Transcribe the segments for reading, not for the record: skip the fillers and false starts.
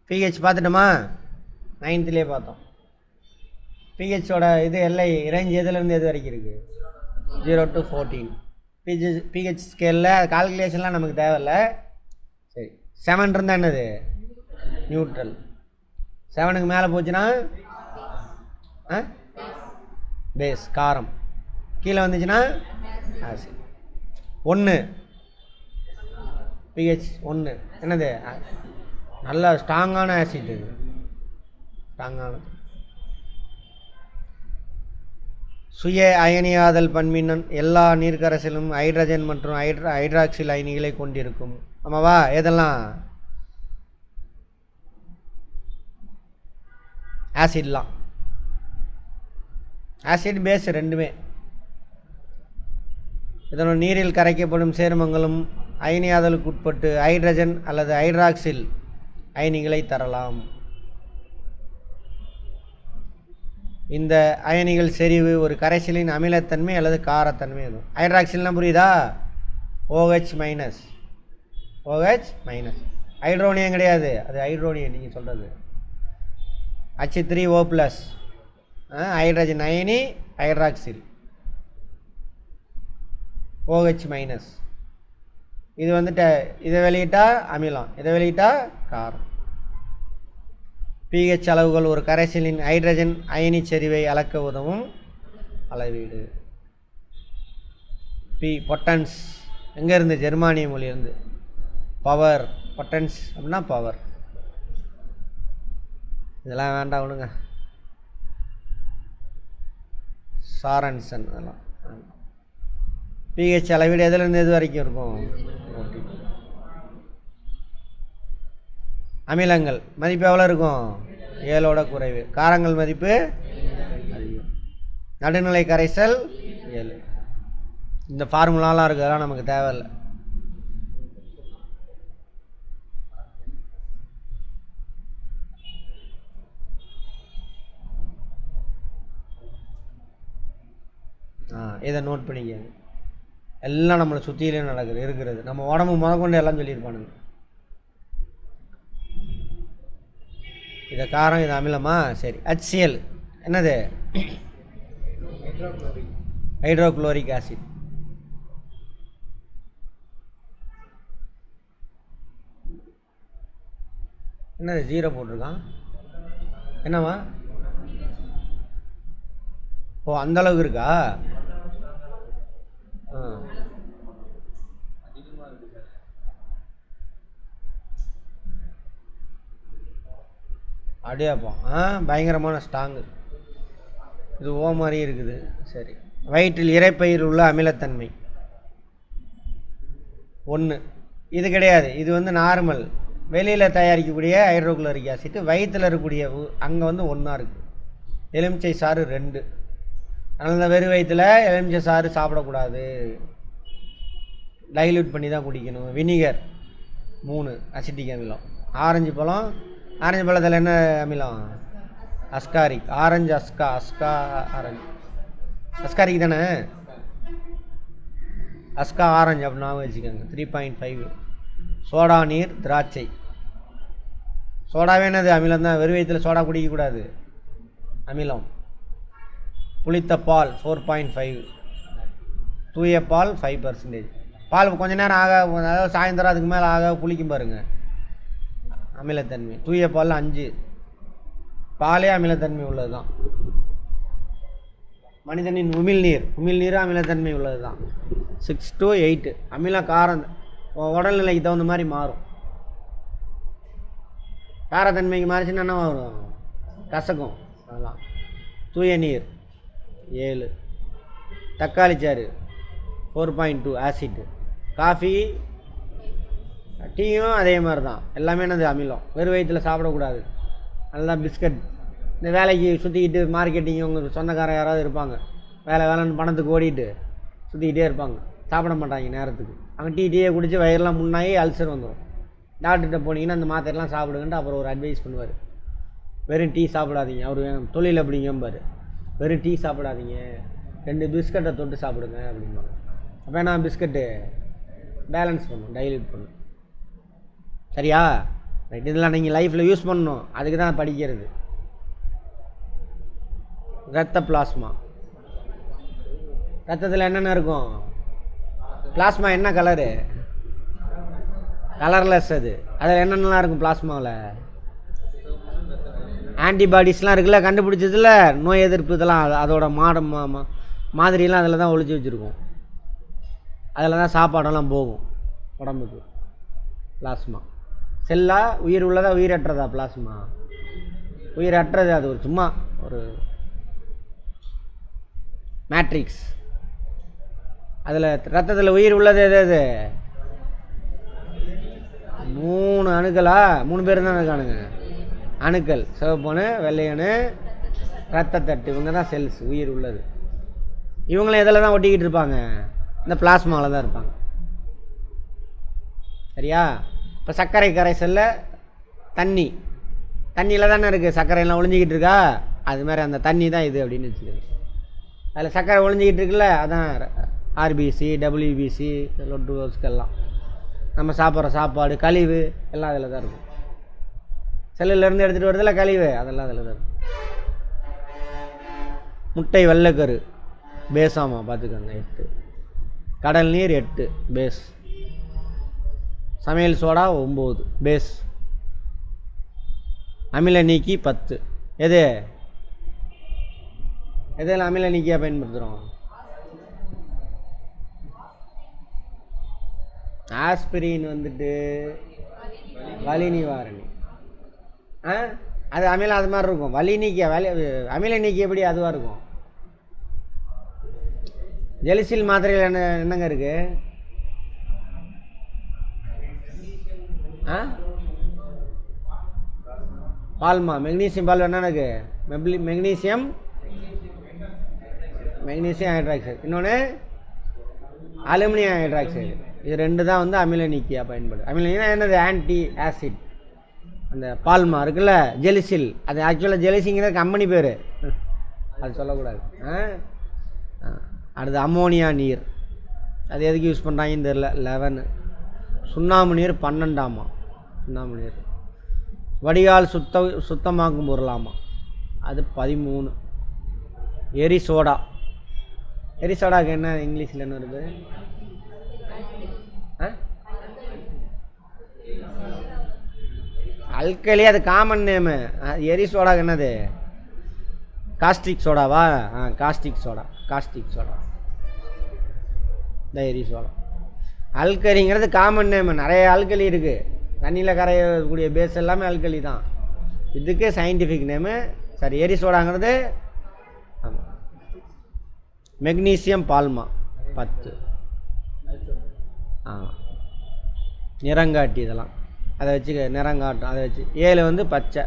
PH பார்த்துட்டோமா? 9th பார்த்தோம். பிஹெச்சோட இது எல்லை ரேஞ்ச் எதுலேருந்து எது வரைக்கும் இருக்குது? 0 to 14. பிஹெச் ஸ்கேலில் கால்குலேஷன்லாம் நமக்கு தேவையில்லை. சரி, 7 இருந்தால் என்னது? நியூட்ரல். 7க்கு மேலே போச்சுன்னா பேஸ் காரம். கீழே வந்துச்சுன்னா ஆசிட். 1 பிஹெச் 1 என்னது? நல்ல ஸ்ட்ராங்கான ஆசிட். இது ஸ்ட்ராங்கான சுய அயனியாதல் பண்பின் எல்லா நீர்க்கரைசலும் ஹைட்ரஜன் மற்றும் ஹைட்ராக்சில் அயனிகளை கொண்டிருக்கும். ஆமாவா? எதெல்லாம்? ஆசிட்லாம். ஆசிட் பேஸ் ரெண்டுமே. இதனால் நீரில் கரைக்கப்படும் சேர்மங்களும் அயனியாதலுக்கு உட்பட்டு ஹைட்ரஜன் அல்லது ஹைட்ராக்சில் அயனிகளை தரலாம். இந்த அயனிகள் செறிவு ஒரு கரைசலின் அமிலத்தன்மை அல்லது காரத்தன்மை. ஹைட்ராக்சில்னால் புரியுதா? OH minus. OH minus hydronium கிடையாது, அது ஹைட்ரோனியம் நீங்கள் சொல்கிறது. H3O ப்ளஸ் ஹைட்ரஜன் அயனி ஹைட்ராக்சில். OH minus. இது வந்துட்டு இதை வெளியிட்டால் அமிலம், இதை வெளியிட்டால் காரம். பிஹெச் அளவுகள் ஒரு கரைசலின் ஹைட்ரஜன் அயனி செறிவை அளக்க உதவும் அளவீடு. பொட்டன்ஸ் எங்கேருந்து? ஜெர்மானிய மொழியிருந்து. பவர், பொட்டன்ஸ் அப்படின்னா பவர். இதெல்லாம் வேண்டாம் விடுங்க. சாரன்சன் அதெல்லாம். பிஹெச் அளவீடு எதுலேருந்து எது வரைக்கும் இருக்கும்? அமிலங்கள் மதிப்பு எவ்வளோ இருக்கும்? 7ஓட குறைவு. காரங்கள் மதிப்பு அதிகம். நடுநிலை கரைசல் 7. இந்த ஃபார்முலாலாம் இருக்குது, அதெல்லாம் நமக்கு தேவையில்லை. இதை நோட் பண்ணிக்க. எல்லாம் நம்மளை சுற்றிலையும் இருக்கிறது. நம்ம உடம்பு முதற்கொண்டு எல்லாம் சொல்லியிருப்பானுங்க. இதை காரம், இது அமிலமா? சரி. HCl என்னது? Hydrochloric acid. என்னது 0 போட்டிருக்கான்? என்னவா? ஓ, அந்த அளவுக்கு இருக்கா? அப்படியாப்பா. பயங்கரமான ஸ்ட்ராங்கு. இது ஓ மாதிரி இருக்குது. சரி. வயிற்றில் இரைப்பயிர் உள்ள அமிலத்தன்மை 1. இது கிடையாது, இது வந்து நார்மல். வெளியில் தயாரிக்கக்கூடிய ஹைட்ரோக்ளோரிக் ஆசிட். வயிற்றில் இருக்கக்கூடிய அங்கே வந்து 1 இருக்குது. எலுமிச்சை சாறு 2. அதனால தான் வெறும் வயிற்றில் எலுமிச்சை சாறு சாப்பிடக்கூடாது, டைல்யூட் பண்ணி தான் குடிக்கணும். வினிகர் 3 அசிட்டிக் அமிலம். ஆரஞ்சு பழத்தில் என்ன அமிலம்? அஸ்காரிக். ஆரஞ்சு ஆரஞ்சு அஸ்காரிக் தானே? அஸ்கா ஆரஞ்சு அப்படின்னு வச்சுக்கோங்க. 3.5. சோடா நீர் திராட்சை. சோடாவே என்னது? அமிலம் தான். வெறும் வயிற்றில் சோடா குடிக்கக்கூடாது, அமிலம். புளித்த பால் 4.5. தூய பால் 5%. பால் கொஞ்ச நேரம் அதாவது சாயந்தரம் அதுக்கு மேலே புளிக்கும் பாருங்கள், அமிலத்தன்மை. தூய பால் 5. பாலே அமிலத்தன்மை உள்ளது தான். மனிதனின் உமிழ்நீரும் அமிலத்தன்மை உள்ளது தான். 6 to 8. அமிலம் காரம் உடல்நிலைக்கு தகுந்த மாதிரி மாறும். காரத்தன்மைக்கு மாறிச்சுன்னா என்ன வரும்? கசக்கும். அதெல்லாம். தூய நீர் 7. தக்காளி சாறு 4.2 ஆசிட். காஃபி டீயும் அதே மாதிரி தான். எல்லாமே என்னது? அமிலம். வெறும் வயிற்றில் சாப்பிடக்கூடாது. நல்லா பிஸ்கட். இந்த வேலைக்கு சுற்றிக்கிட்டு மார்க்கெட்டிங் உங்கள் சொந்தக்காரன் யாராவது இருப்பாங்க, வேலைன்னு பணத்துக்கு ஓடிட்டு சுற்றிக்கிட்டே இருப்பாங்க, சாப்பிட மாட்டாங்க நேரத்துக்கு. அங்கே டீயே குடித்து வயிறெல்லாம் முன்னாடி அல்சர் வந்துடும். டாக்டர்கிட்ட போனீங்கன்னா அந்த மாத்திரைலாம் சாப்பிடுங்கன்ட்டு அப்புறம் ஒரு அட்வைஸ் பண்ணுவார். வெறும் டீ சாப்பிடாதீங்க. அவர் தொழில் அப்படிங்கம்பார். வெறும் டீ சாப்பிடாதீங்க, 2 பிஸ்கட்டை தொட்டு சாப்பிடுங்க அப்படிம்பாங்க. அப்போ நான் பிஸ்கட்டு பேலன்ஸ் பண்ணும், டைல்யூட் பண்ணும். சரியா? ரைட், இதெல்லாம் நீங்கள் லைஃப்பில் யூஸ் பண்ணணும், அதுக்கு தான் படிக்கிறது. இரத்த பிளாஸ்மா, ரத்தத்தில் என்னென்ன இருக்கும்? பிளாஸ்மா என்ன கலரு? கலர்லெஸ். அதில் என்னென்னலாம் இருக்கும் பிளாஸ்மாவில்? ஆன்டிபாடிஸ்லாம் இருக்குல்ல, கண்டுபிடிச்சதில்ல, நோய் எதிர்ப்பு இதெல்லாம் அதோட மாதிரிலாம் அதில் தான் ஒழிச்சு வச்சுருக்கோம். அதில் தான் சாப்பாடெல்லாம் போகும் உடம்புக்கு. பிளாஸ்மா செல்லா உயிர் உள்ளதா உயிரற்றதா? பிளாஸ்மா உயிரற்றது. அது ஒரு சும்மா ஒரு மேட்ரிக்ஸ். அதில் ரத்தத்தில் உயிர் உள்ளது எது? 3 அணுக்களா? 3 பேர் தான் இருக்கானுங்க அணுக்கள். சிவப்பணு, வெள்ளையணு, ரத்தத்தட்டு. இவங்க தான் செல்ஸ், உயிர் உள்ளது. இவங்களும் எதில் தான் ஒட்டிக்கிட்டு இருப்பாங்க? இந்த பிளாஸ்மாவில் தான் இருப்பாங்க. சரியா? இப்போ சர்க்கரை கரைசலில் தண்ணியில் தானே இருக்குது, சர்க்கரையெல்லாம் ஒழிஞ்சிக்கிட்டு இருக்கா? அது மாதிரி அந்த தண்ணி தான் இது அப்படின்னு வச்சுக்கோங்க. அதில் சர்க்கரை ஒழிஞ்சிக்கிட்டு இருக்குல்ல, அதான் ஆர்பிசி, டபிள்யூபிசி, லொட்டுஸ்கெல்லாம் நம்ம சாப்பிட்ற சாப்பாடு, கழிவு எல்லாம் அதில் தான் இருக்கும். செல்லுலேருந்து எடுத்துகிட்டு வரதில்ல கழிவு, அதெல்லாம் அதில் தான் இருக்கும். முட்டை வெள்ளைக்கரு பேஸாமா பார்த்துக்கோங்க, 8. கடல் நீர் 8 பேஸ். சமையல் சோடா 9 பேஸ். அமில நீக்கி 10. எதில் அமில நீக்கியாக பயன்படுத்துகிறோம்? ஆஸ்பிரின் வந்துட்டு வலி நிவாரணி. அது அமிலம் அது மாதிரி இருக்கும். வலி நீக்கிய அமில நீக்கி எப்படி அதுவாக இருக்கும்? ஜெலிசில் மாத்திரையில் என்னங்க இருக்கு? பால்மா, மெக்னீசியம் பால் என்ன இருக்குது? மெக்னீசியம் ஹைட்ராக்சைடு, இன்னொன்று அலுமினியம் ஹைட்ராக்சைடு. இது 2 தான் வந்து அமில நீக்கியாக பயன்படுது. அமில நீக்கினா என்னது? Anti acid. அந்த பால்மா இருக்குல்ல, ஜெலிசில், அது ஆக்சுவலாக ஜெலிசிங்கிற கம்பெனி பேர், அது சொல்லக்கூடாது. அடுத்து அம்மோனியா நீர், அது எதுக்கு யூஸ் பண்ணுறாங்கன்னு தெரில. 11. சுண்ணாம்பு நீர் 12ஆமா. சுண்ணாம்பு நீர் வடிகால் சுத்தமாக்கும் பொருளாமா, அது 13. எரிசோடாக்கு என்ன இங்கிலீஷில் என்ன வருது? அல்கலி, அது காமன் நேமு. எரிசோடாக்கு என்னது? காஸ்டிக் சோடாவா? காஸ்டிக் சோடா இந்த எரிசோடா. அல்கலிங்கிறது காமன் நேமு. நிறைய அல்கலி இருக்குது, தண்ணியில் கரையக்கூடிய பேஸ் எல்லாமே அல்கலி தான். இதுக்கு சயின்டிஃபிக் நேமு சரி எரிசோடாங்கிறது. ஆமாம். மெக்னீசியம் பால்மா 10. நிறங்காட்டி இதெல்லாம் அதை வச்சு நிறங்காட்டும். அதை வச்சு 7 வந்து பச்சை.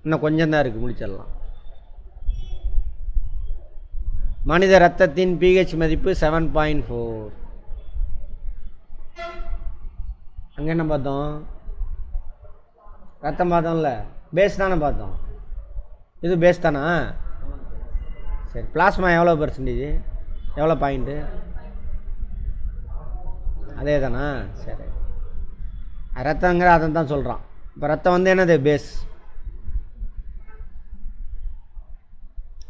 இன்னும் கொஞ்சம் தான் இருக்குது, முடிச்சிடலாம். மனித இரத்தத்தின் pH மதிப்பு 7.4. அங்கே என்ன பார்த்தோம்? ரத்தம் பார்த்தோம்ல, பேஸ் தானே பார்த்தோம். இது பேஸ் தானா? சரி, பிளாஸ்மா எவ்வளோ பெர்சன்டேஜ், எவ்வளோ பாயிண்ட்டு? அதே தானா? சரி, ரத்தங்கிற அதை தான் சொல்கிறான். இப்போ ரத்தம் வந்து என்னது? பேஸ்.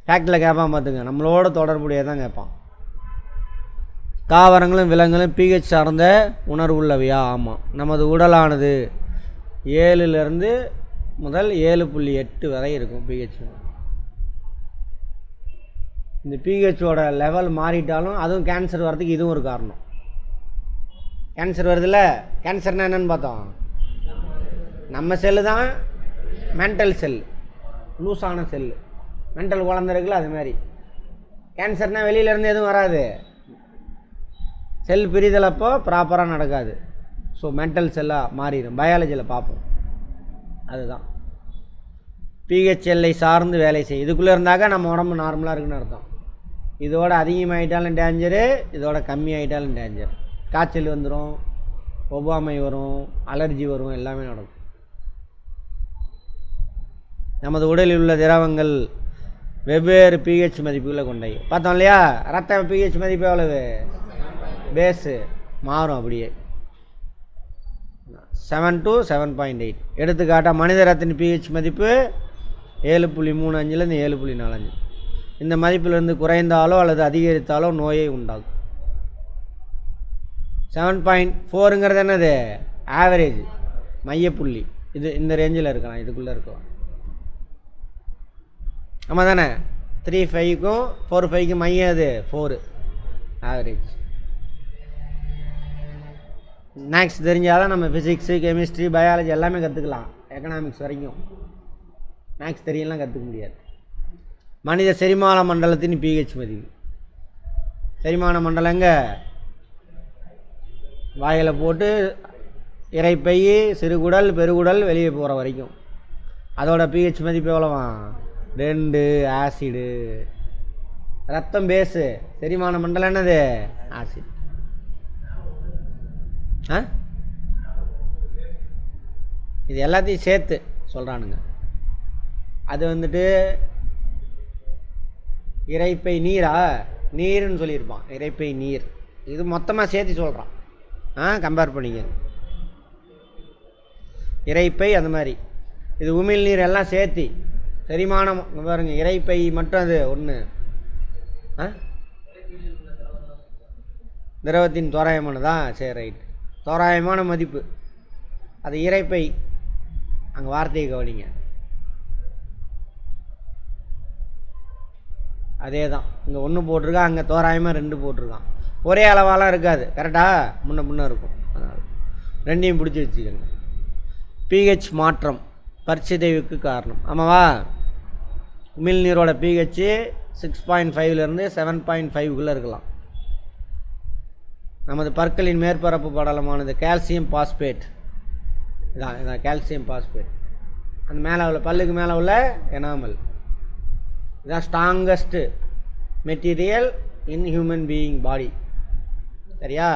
ஃபேக்டில் கேட்பான் பார்த்துங்க, நம்மளோட தொடர்புடையதான் கேட்பான். தாவரங்களும் விலங்குகளும் pH சார்ந்த உணர்வுள்ளவையா? ஆமாம். நமது உடலானது 7 முதல் 7.8 வரை இருக்கும் pH. இந்த pHோட லெவல் மாறிட்டாலும் அதுவும் கேன்சர் வர்றதுக்கு இதுவும் ஒரு காரணம். கேன்சர் வருதுல்ல, கேன்சர்னால் என்னென்னு பார்த்தோம். நம்ம செல்லு தான் மென்டல் செல், லூஸான செல்லு. மென்டல் குழந்தை இருக்குல்ல, அது மாதிரி. கேன்சர்னால் வெளியிலேருந்து எதுவும் வராது, செல் பிரிதல் அப்போ ப்ராப்பராக நடக்காது. ஸோ மென்டல் செல்லாக மாறிடும். பயாலஜியில் பார்ப்போம். அதுதான் pH எல்லை சார்ந்து வேலை செய்யும். இதுக்குள்ளே இருந்தாக்க நம்ம உடம்பு நார்மலாக இருக்குன்னு அர்த்தம். இதோட அதிகமாகிட்டாலும் டேஞ்சரு, இதோட கம்மியாகிட்டாலும் டேஞ்சர். காய்ச்சல் வந்துடும், ஒவ்வாமை வரும், அலர்ஜி வரும், எல்லாமே நடக்கும். நமது உடலில் உள்ள திரவங்கள் வெவ்வேறு pH மதிப்புகளை கொண்டவை. பார்த்தோம் இல்லையா? ரத்த pH மதிப்பு எவ்வளவு? பேஸு மாறும் அப்படியே 7 to 7.8. எடுத்துக்காட்டாக மனித ரத்தின் pH மதிப்பு 7.35லேருந்து 7.45. இந்த மதிப்பிலிருந்து குறைந்தாலோ அல்லது அதிகரித்தாலோ நோயை உண்டாகும். 7.4ங்கிறது என்னது? ஆவரேஜ், மையப்புள்ளி. இது இந்த ரேஞ்சில் இருக்கலாம், இதுக்குள்ளே இருக்கலாம். ஆமாம் தானே? 3.5க்கும் 4.5க்கும் மையம் அது 4 ஆவரேஜ். மேக்ஸ் தெரிஞ்சால் தான் நம்ம ஃபிசிக்ஸு, கெமிஸ்ட்ரி, பயாலஜி எல்லாமே கற்றுக்கலாம். எக்கனாமிக்ஸ் வரைக்கும் மேக்ஸ் தெரியலாம் கற்றுக்க முடியாது. மனித செரிமான மண்டலத்தின் pH மதிப்பு. செரிமான மண்டலம் எங்கே? வாயில் போட்டு இறைப்பை, சிறுகுடல், பெருகுடல் வெளியே போகிற வரைக்கும். அதோட pH மதிப்பு எவ்வளோவா? 2. ஆசிடு. ரத்தம் பேஸு, செரிமான மண்டலம் என்னது? ஆசிட். இது எல்லாத்தையும் சேர்த்து சொல்கிறானுங்க. அது வந்துட்டு இறைப்பை நீரா? நீர்னு சொல்லியிருப்பான், இறைப்பை நீர். இது மொத்தமாக சேர்த்து சொல்கிறான். கம்பேர் பண்ணிக்க. இறைப்பை அந்த மாதிரி, இது உமிழ் நீர் எல்லாம் சேர்த்தி செரிமானம். பாருங்க, இறைப்பை மட்டும் அது ஒன்று. திரவத்தின் தோராயமானதா? சரி, ரைட். தோராயமான மதிப்பு அது இறைப்பை. அங்கே வார்த்தையை கவனிங்க. அதே தான் இங்கே 1 போட்டிருக்கான், அங்கே தோராயமாக 2 போட்டிருக்கான். ஒரே அளவாலாம் இருக்காது, கரெக்டாக முன்ன இருக்கும். அதனால் ரெண்டையும் பிடிச்சி வச்சுக்கோங்க. pH மாற்றம் பற்சிதைவுக்கு காரணம். ஆமாவா? உமிழ்நீரோட pH 6.5லேருந்து 7.5க்குள்ளே இருக்கலாம். நமது பற்களின் மேற்பரப்பு படலமானது கால்சியம் பாஸ்பேட். இதான் கால்சியம் பாஸ்பேட். அந்த மேலே உள்ள பல்லுக்கு மேலே உள்ள எனாமல். இதுதான் strongest material in human being body. சரியா?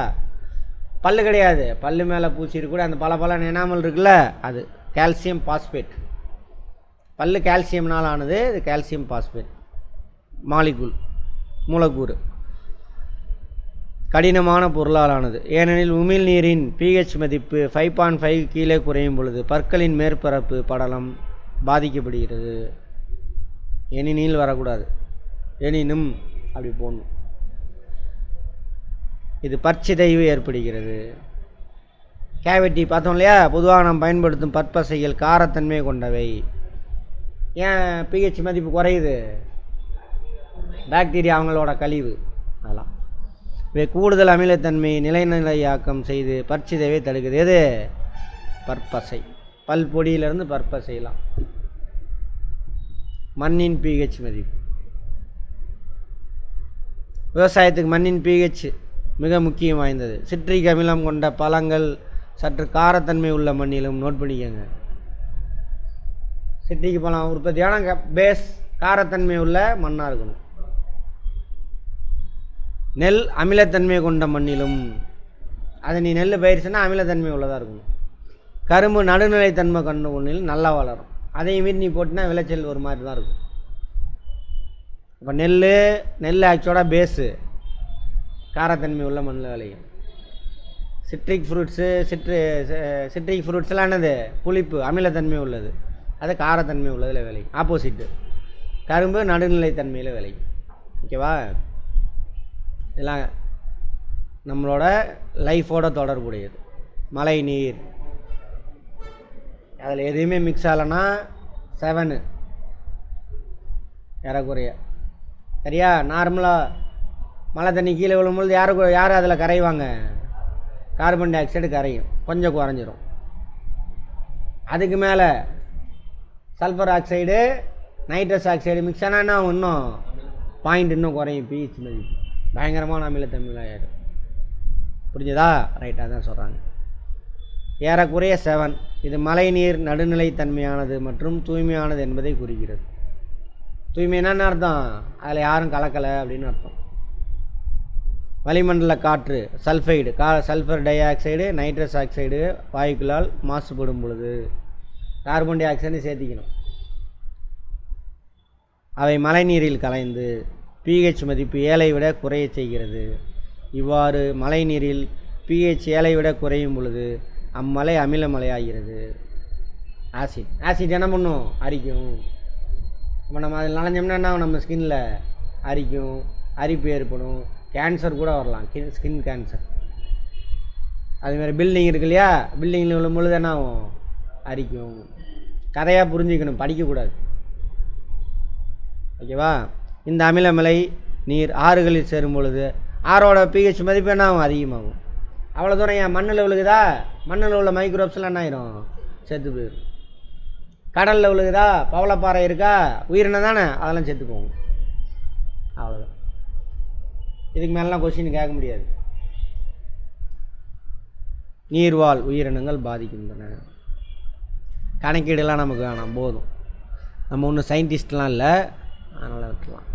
பல்லு கிடையாது, பல்லு மேலே பூச்சிட்டு கூட அந்த பல எனாமல் இருக்குல்ல, அது கால்சியம் பாஸ்பேட். பல்லு கால்சியம்னால் ஆனது, இது கால்சியம் பாஸ்பேட் மாலிகுல், மூலக்கூறு. கடினமான பொருளால் ஆனது. ஏனெனில் உமிழ்நீரின் pH மதிப்பு 5.5 கீழே குறையும் பொழுது பற்களின் மேற்பரப்பு படலம் பாதிக்கப்படுகிறது. எனினில் வரக்கூடாது, எனினும் அப்படி போடணும். இது பற்சிதைவு ஏற்படுகிறது. கேவிட்டி பார்த்தோம் இல்லையா? பொதுவாக நாம் பயன்படுத்தும் பற்பசைகள் காரத்தன்மை கொண்டவை. ஏன் pH மதிப்பு குறையுது? பாக்டீரியா அவங்களோட கழிவு. அதெல்லாம் இவை கூடுதல் அமிலத்தன்மை நிலையாக்கம் செய்து பற்சிதைவை தடுக்குது. எது? பற்பசை. பல் பொடியிலிருந்து பற்பசைலாம். மண்ணின் pH மதிப்பு. விவசாயத்துக்கு மண்ணின் pH மிக முக்கியம் வாய்ந்தது. சிட்ரிக் அமிலம் கொண்ட பழங்கள் சற்று காரத்தன்மை உள்ள மண்ணிலும். நோட் பண்ணிக்கோங்க. சிட்ரிக் பழம் உற்பத்தியான பேஸ் காரத்தன்மை உள்ள மண்ணாக இருக்கணும். நெல் அமிலத்தன்மை கொண்ட மண்ணிலும். அது நீ நெல் பயிர்ச்சுன்னா அமிலத்தன்மை உள்ளதாக இருக்கணும். கரும்பு நடுநிலைத்தன்மை கொண்ட மண்ணில் நல்லா வளரும். அதையும் மீறி நீ போட்டினா விளைச்சல் ஒரு மாதிரி தான் இருக்கும். இப்போ நெல் ஆக்சுவலாக பேஸு காரத்தன்மை உள்ள மண்ணில் விளையும். சிட்ரிக் ஃப்ரூட்ஸ்லாம் என்னது? புளிப்பு, அமிலத்தன்மை உள்ளது. அது காரத்தன்மை உள்ளதில் விளையும். ஆப்போசிட்டு கரும்பு நடுநிலைத்தன்மையில் விளையும். ஓகேவா? இதெல்லாம் நம்மளோட லைஃபோட தொடர்புடையது. மழை நீர் அதில் எதுவுமே மிக்ஸ் ஆகலைன்னா 7 ஏறக்குறைய. சரியா? நார்மலாக மழை தண்ணி கீழே விழும்பொழுது யார் அதில் கரைவாங்க? கார்பன் டை ஆக்சைடு கரையும், கொஞ்சம் குறைஞ்சிரும். அதுக்கு மேலே sulphur oxide, nitrous oxide mix ஆனால் இன்னும் பாயிண்ட் இன்னும் குறையும். pH மதிப்பு பயங்கரமான அமிலத்தன்மையில் ஆயிடும். புரிஞ்சுதா? ரைட்டாக தான் சொல்கிறாங்க. ஏறக்குறைய 7. இது மழை நீர் நடுநிலைத்தன்மையானது மற்றும் தூய்மையானது என்பதை குறிக்கிறது. தூய்மைன்னு அர்த்தம்? அதில் யாரும் கலக்கலை அப்படின்னு அர்த்தம். வளிமண்டல காற்று sulphide, sulphur dioxide, nitrous oxide வாயுக்களால் மாசுபடும் பொழுது கார்பன் டை ஆக்சைடு சேர்த்திக்கணும். அவை மழைநீரில் கலைந்து pH மதிப்பு 7ஐ விட குறைய செய்கிறது. இவ்வாறு மழைநீரில் pH 7 விட குறையும் பொழுது அம்மலை அமில மலையாகிறது. ஆசிட் என்ன பண்ணும்? அரிக்கும். இப்போ நம்ம அதில் நனைஞ்சோம்னா என்ன ஆகும்? நம்ம ஸ்கின்னில் அரிக்கும், அரிப்பு ஏற்படும், கேன்சர் கூட வரலாம், ஸ்கின் கேன்சர். அதுமாதிரி பில்டிங் இருக்கு இல்லையா, பில்டிங்கில் விழும் பொழுது என்ன ஆகும்? அரிக்கும். கதையாக புரிஞ்சிக்கணும், படிக்கக்கூடாது. ஓகேவா? இந்த அமிலமலை நீர் ஆறுகளில் சேரும் பொழுது ஆறோட pH மதிப்பு என்ன ஆகும்? அதிகமாகும். அவ்வளோ தூரம் ஏன் மண்ணில் விழுகுதா? மண்ணில் உள்ள மைக்ரோப்ஸ்லாம் என்ன ஆயிரும்? செத்து போயிடும். கடலில் விழுகுதா? பவளப்பாறை இருக்கா? உயிரினம் தானே, அதெல்லாம் செத்து போகும். அவ்வளோதான். இதுக்கு மேலாம் கொஸ்டின் கேட்க முடியாது. நீர்வாழ் உயிரினங்கள் பாதிக்கின்றன. கணக்கீடுலாம் நமக்கு வேணாம், போதும். நம்ம ஒன்றும் சயின்டிஸ்ட்லாம் இல்லை, அதனால் விட்டுலாம்.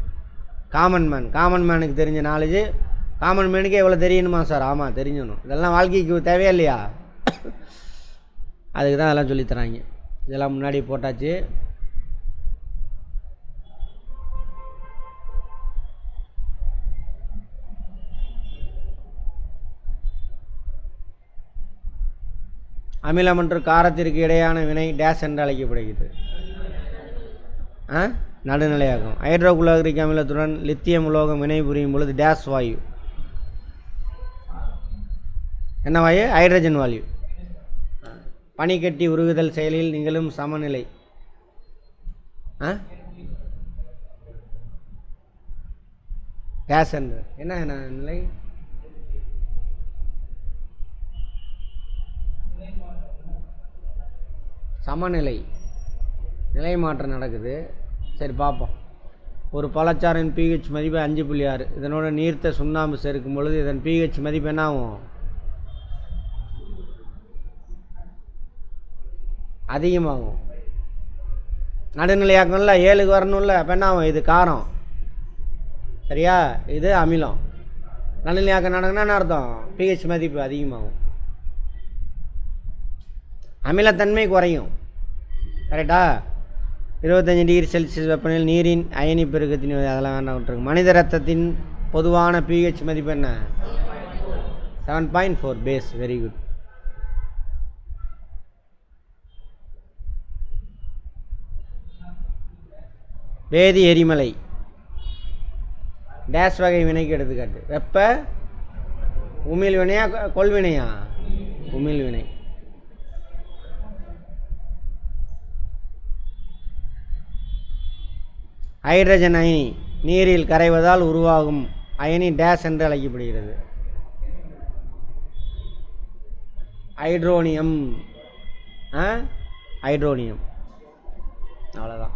காமன் மேனுக்கு தெரிஞ்ச நாலேஜ், காமன் மேனுக்கே எவ்வளோ தெரியணுமா சார்? ஆமாம், தெரிஞ்சணும். இதெல்லாம் வாழ்க்கைக்கு தேவையா இல்லையா? அதுக்கு தான் அதெல்லாம் சொல்லித்தராங்க. இதெல்லாம் முன்னாடி போட்டாச்சு. அமிலம் மற்றும் காரத்திற்கு இடையான வினை டேஸ் என்று அழைக்கப்படுகிறது. நடுநிலையாகும். ஹைட்ரோகுளோரிக் அமிலத்துடன் லித்தியம் உலோகம் வினை புரியும் பொழுது டேஸ் வாயு. என்ன வாயு? ஹைட்ரஜன் வாயு. பனிக்கட்டி உருகுதல் செயலில் நிகழும் சமநிலை. டேஸ் என்று என்ன நிலை? சமநிலை, நிலை மாற்றம் நடக்குது. சரி, பார்ப்போம். ஒரு பழச்சாறின் pH மதிப்பு 5.6. இதனோட நீர்த்த சுண்ணாம்பு சேர்க்கும் பொழுது இதன் pH மதிப்பு என்ன ஆகும்? அதிகமாகும். நடுநிலையாக்கம்ல 7க்கு வரணும்ல, அப்போ என்ன ஆகும்? இது காரம், சரியா? இது அமிலம். நடுநிலையாக்கம் நடக்குன்னா அர்த்தம் pH மதிப்பு அதிகமாகும், அமிலத்தன்மை குறையும். கரெக்டா? 25 டிகிரி செல்சியஸ் வெப்பநிலையில் நீரின் அயனி பெருக்கத்தின் அதெல்லாம் வேண்டாம் விட்டுருக்கு. மனித ரத்தத்தின் பொதுவான pH மதிப்பு என்ன? 7.4. பேஸ். Very good. வேதி எரிமலை டேஸ் வகை வினைக்கு எடுத்துக்காட்டு. வெப்ப உமிழ் வினையா கொள்வினையா? உமிழ் வினை. ஹைட்ரஜன் அயனி நீரில் கரைவதால் உருவாகும் அயனி டேஸ் என்று அழைக்கப்படுகிறது. ஹைட்ரோனியம். அவ்வளோதான்.